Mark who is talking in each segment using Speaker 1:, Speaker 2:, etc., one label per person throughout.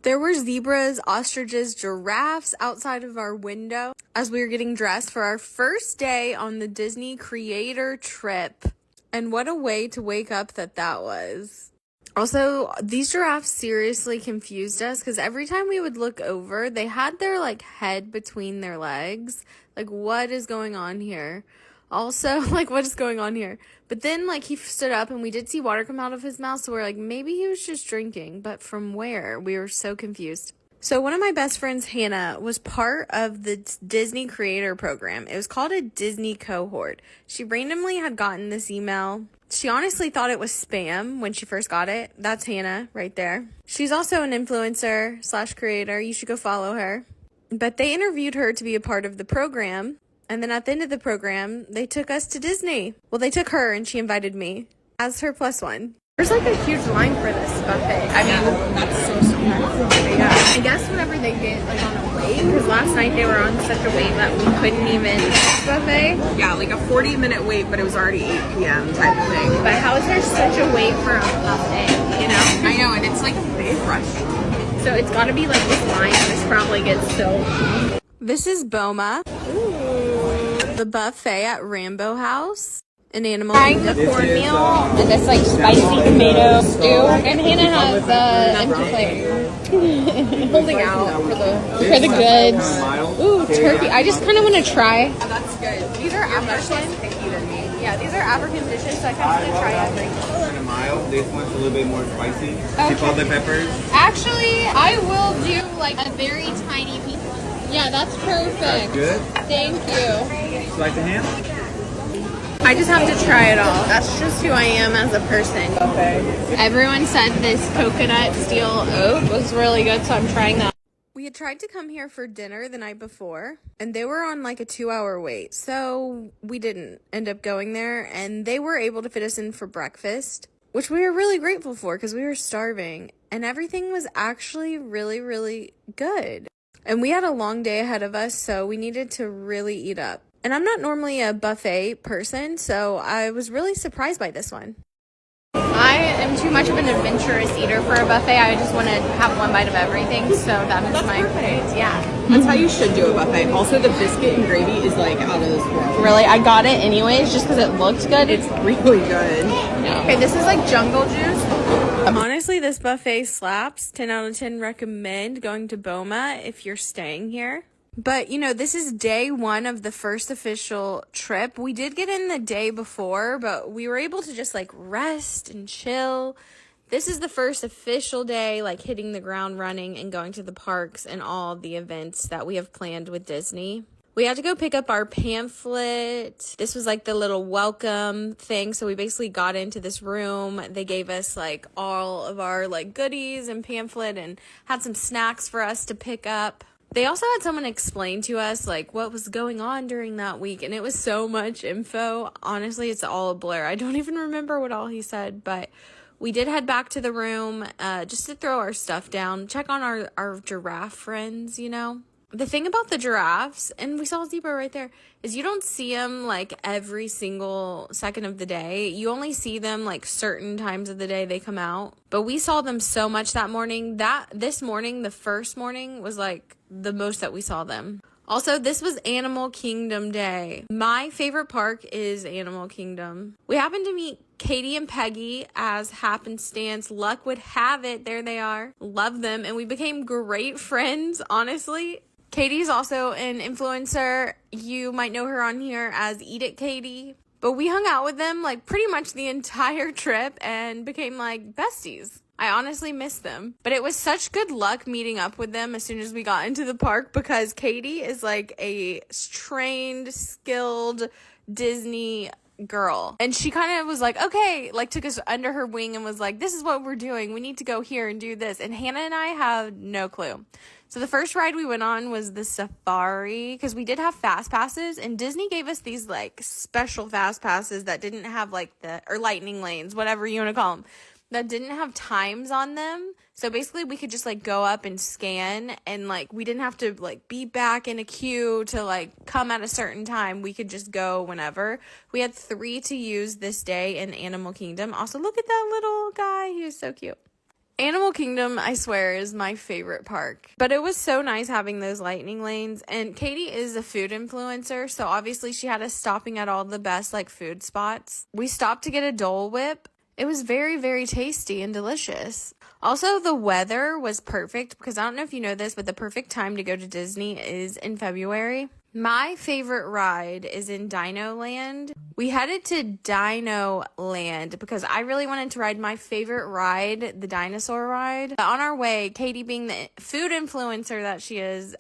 Speaker 1: There were zebras, ostriches, giraffes outside of our window as we were getting dressed for our first day on the Disney creator trip. And what a way to wake up that was. Also, these giraffes seriously confused us because every time we would look over, they had their head between their legs. What is going on here? Also, what is going on here? But then, he stood up and we did see water come out of his mouth. So we're maybe he was just drinking. But from where? We were so confused. So one of my best friends, Hannah, was part of the Disney Creator Program. It was called a Disney Cohort. She randomly had gotten this email. She honestly thought it was spam when she first got it. That's Hannah right there. She's also an influencer / creator. You should go follow her. But they interviewed her to be a part of the program. And then at the end of the program, they took us to Disney. Well, they took her and she invited me as her +1. There's a huge line for this buffet. I mean, that's so surprising. Yeah. I guess whenever they get on a wait, because last night they were on such a wait that we couldn't even buffet.
Speaker 2: Yeah, a 40-minute wait, but it was already 8 p.m. type of thing.
Speaker 1: But how is there such a wait for a buffet,
Speaker 2: I know, and it's they've rushed.
Speaker 1: So it's got to be this line, and this probably gets so... This is Boma. Ooh. The buffet at Rambo House. An animal. Trying the cornmeal and this spicy tomato stew. And Hannah has the empty plate. Holding out for the goods. Ooh, turkey. I just kind of want to try.
Speaker 2: Oh, that's good.
Speaker 1: These are African. Yeah, these are African dishes, so I kind of want to try everything.
Speaker 3: Mild. This one's a little bit more spicy. Okay. Chipotle peppers.
Speaker 1: Actually, I will do a very tiny piece. Yeah, that's perfect.
Speaker 3: That's good.
Speaker 1: Thank you.
Speaker 3: You like the ham?
Speaker 1: I just have to try it all. That's just who I am as a person.
Speaker 2: Okay.
Speaker 1: Everyone said this coconut steel oat was really good, so I'm trying that. We had tried to come here for dinner the night before, and they were on a 2-hour wait, so we didn't end up going there, and they were able to fit us in for breakfast, which we were really grateful for because we were starving, and everything was actually really, really good. And we had a long day ahead of us, so we needed to really eat up. And I'm not normally a buffet person, so I was really surprised by this one. I am too much of an adventurous eater for a buffet. I just want to have one bite of everything, so that's my
Speaker 2: perfect.
Speaker 1: Yeah.
Speaker 2: That's how you should do a buffet. Also, the biscuit and gravy is out of this world.
Speaker 1: Really? I got it anyways just because it looked good.
Speaker 2: It's really good.
Speaker 1: Yeah. Okay, this is jungle juice. Honestly, this buffet slaps. 10 out of 10 recommend going to Boma if you're staying here. But, this is day 1 of the first official trip. We did get in the day before, but we were able to just, rest and chill. This is the first official day, hitting the ground running and going to the parks and all the events that we have planned with Disney. We had to go pick up our pamphlet. This was the little welcome thing. So we basically got into this room. They gave us all of our goodies and pamphlet and had some snacks for us to pick up. They also had someone explain to us what was going on during that week, and it was so much info. Honestly, it's all a blur. I don't even remember what all he said, but we did head back to the room just to throw our stuff down, check on our giraffe friends, The thing about the giraffes, and we saw a zebra right there, is you don't see them every single second of the day. You only see them certain times of the day they come out. But we saw them so much that morning. This morning, the first morning, was the most that we saw them. Also, this was Animal Kingdom Day. My favorite park is Animal Kingdom. We happened to meet Katie and Peggy as happenstance. Luck would have it. There they are. Love them. And we became great friends, honestly. Katie's also an influencer. You might know her on here as Eat It Katie. But we hung out with them pretty much the entire trip and became besties. I honestly miss them. But it was such good luck meeting up with them as soon as we got into the park because Katie is a trained, skilled Disney girl. And she kind of was okay, took us under her wing and was this is what we're doing. We need to go here and do this. And Hannah and I have no clue. So the first ride we went on was the safari because we did have fast passes and Disney gave us these special fast passes that didn't have or lightning lanes, whatever you want to call them, that didn't have times on them. So basically we could just go up and scan and we didn't have to be back in a queue to come at a certain time. We could just go whenever. We had 3 to use this day in Animal Kingdom. Also, look at that little guy. He was so cute. Animal Kingdom, I swear, is my favorite park. But it was so nice having those lightning lanes. And Katie is a food influencer, so obviously she had us stopping at all the best like food spots. We stopped to get a Dole Whip. It was very, very tasty and delicious. Also, the weather was perfect because I don't know if you know this, but the perfect time to go to Disney is in February. My favorite ride is in Dino Land. We headed to Dino Land because I really wanted to ride my favorite ride, the dinosaur ride. But on our way, Katie, being the food influencer that she is,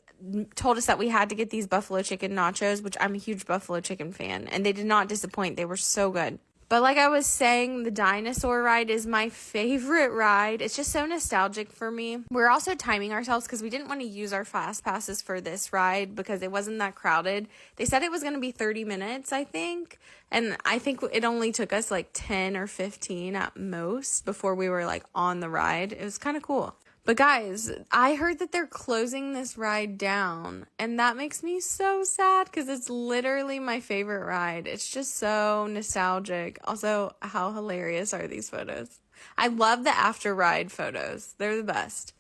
Speaker 1: told us that we had to get these buffalo chicken nachos, which I'm a huge buffalo chicken fan, and they did not disappoint. They were so good. But like I was saying, the dinosaur ride is my favorite ride. It's just so nostalgic for me. We're also timing ourselves because we didn't want to use our fast passes for this ride because it wasn't that crowded. They said it was going to be 30 minutes, I think. And I think it only took us like 10 or 15 at most before we were like on the ride. It was kind of cool. But guys, I heard that they're closing this ride down, and that makes me so sad because it's literally my favorite ride. It's just so nostalgic. Also, how hilarious are these photos? I love the after ride photos. They're the best.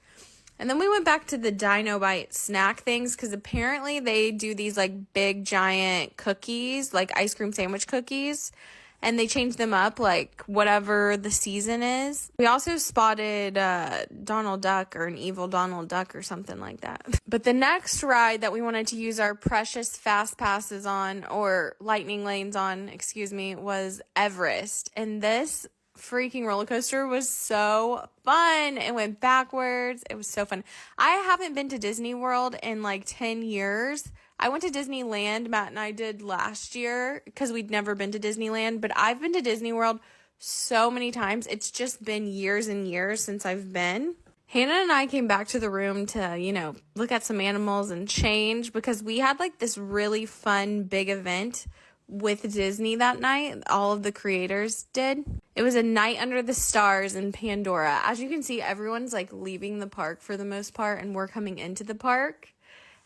Speaker 1: And then we went back to the Dino Bite snack things because apparently they do these like big giant cookies, like ice cream sandwich cookies. And they change them up like whatever the season is. We also spotted Donald Duck or an evil Donald Duck or something like that. But the next ride that we wanted to use our precious fast passes on, or lightning lanes on, was Everest. And this freaking roller coaster was so fun. It went backwards. It was so fun. I haven't been to Disney World in like 10 years. I went to Disneyland, Matt and I did last year because we'd never been to Disneyland, but I've been to Disney World so many times. It's just been years and years since I've been. Hannah and I came back to the room to, look at some animals and change because we had like this really fun big event with Disney that night. All of the creators did. It was a night under the stars in Pandora. As you can see, everyone's like leaving the park for the most part, and we're coming into the park.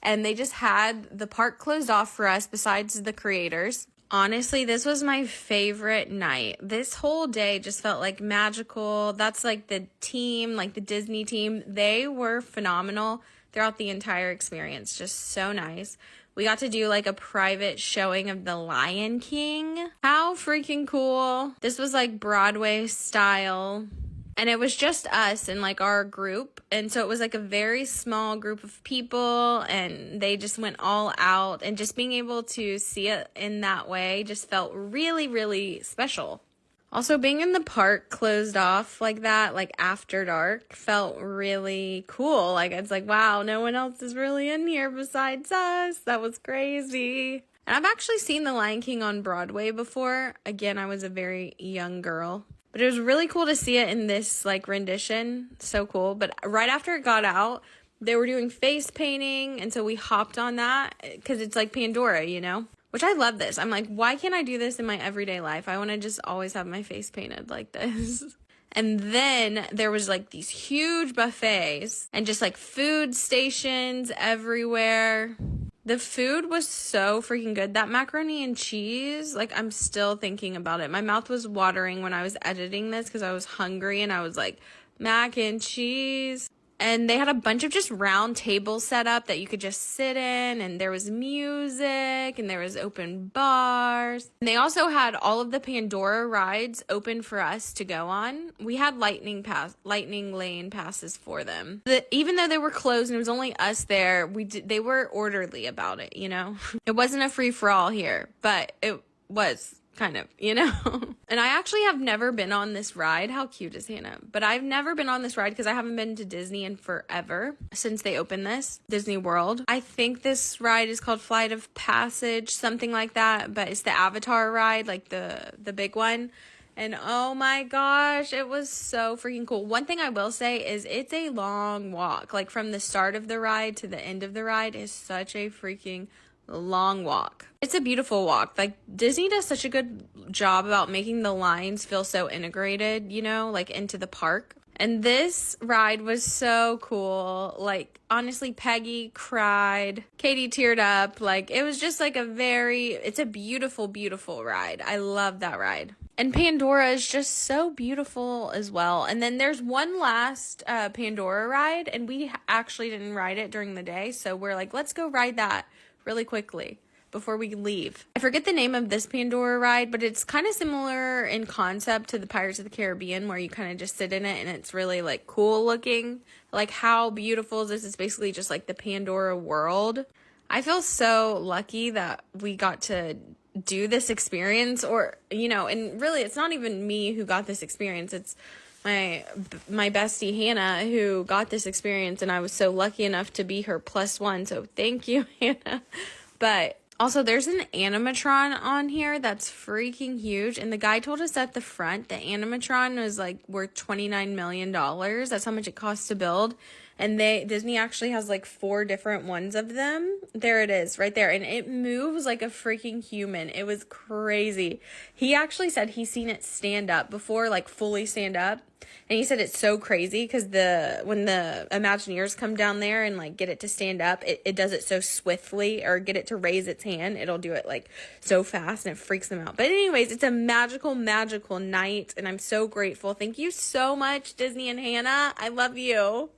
Speaker 1: And they just had the park closed off for us besides the creators. Honestly, this was my favorite night. This whole day just felt like magical. That's like the team, like the Disney team. They were phenomenal throughout the entire experience. Just so nice. We got to do like a private showing of The Lion King. How freaking cool. This was like Broadway style. And it was just us and like our group. And so it was like a very small group of people, and they just went all out, and just being able to see it in that way just felt really, really special. Also, being in the park closed off like that, like after dark, felt really cool. Like, it's like, wow, no one else is really in here besides us. That was crazy. And I've actually seen The Lion King on Broadway before. Again, I was a very young girl. But it was really cool to see it in this like rendition. So cool. But right after it got out, they were doing face painting. And so we hopped on that because it's like Pandora, Which I love this. I'm like, why can't I do this in my everyday life? I want to just always have my face painted like this. And then there was like these huge buffets and just like food stations everywhere. The food was so freaking good. That macaroni and cheese, like I'm still thinking about it. My mouth was watering when I was editing this because I was hungry, and I was like, mac and cheese. And they had a bunch of just round tables set up that you could just sit in, and there was music, and there was open bars. And they also had all of the Pandora rides open for us to go on. We had lightning lane passes for them. Even though they were closed and it was only us there, they were orderly about it, It wasn't a free-for-all here, but it was kind of, And I actually have never been on this ride. How cute is Hannah? But I've never been on this ride because I haven't been to Disney in forever since they opened this, Disney World. I think this ride is called Flight of Passage, something like that, but it's the Avatar ride, like the big one. And oh my gosh, it was so freaking cool. One thing I will say is it's a long walk. Like from the start of the ride to the end of the ride is such a freaking long walk. It's a beautiful walk. Like Disney does such a good job about making the lines feel so integrated, like into the park. And this ride was so cool. Like honestly, Peggy cried. Katie teared up. Like it was just like it's a beautiful, beautiful ride. I love that ride. And Pandora is just so beautiful as well. And then there's one last Pandora ride, and we actually didn't ride it during the day. So we're like, let's go ride that really quickly before we leave. I forget the name of this Pandora ride, but it's kind of similar in concept to the Pirates of the Caribbean, where you kind of just sit in it and it's really like cool looking. Like, how beautiful is this? It's basically just like the Pandora world. I feel so lucky that we got to do this experience, or, you know, and really it's not even me who got this experience. It's my bestie Hannah who got this experience, and I was so lucky enough to be her +1. So thank you, Hannah. But also, there's an animatron on here that's freaking huge. And the guy told us at the front, the animatron was like worth $29 million. That's how much it costs to build. And Disney actually has like 4 different ones of them. There it is, right there. And it moves like a freaking human. It was crazy. He actually said he's seen it stand up before, like fully stand up. And he said it's so crazy because when the Imagineers come down there and like get it to stand up, it does it so swiftly, or get it to raise its hand. It'll do it like so fast, and it freaks them out. But anyways, it's a magical, magical night, and I'm so grateful. Thank you so much, Disney and Hannah. I love you.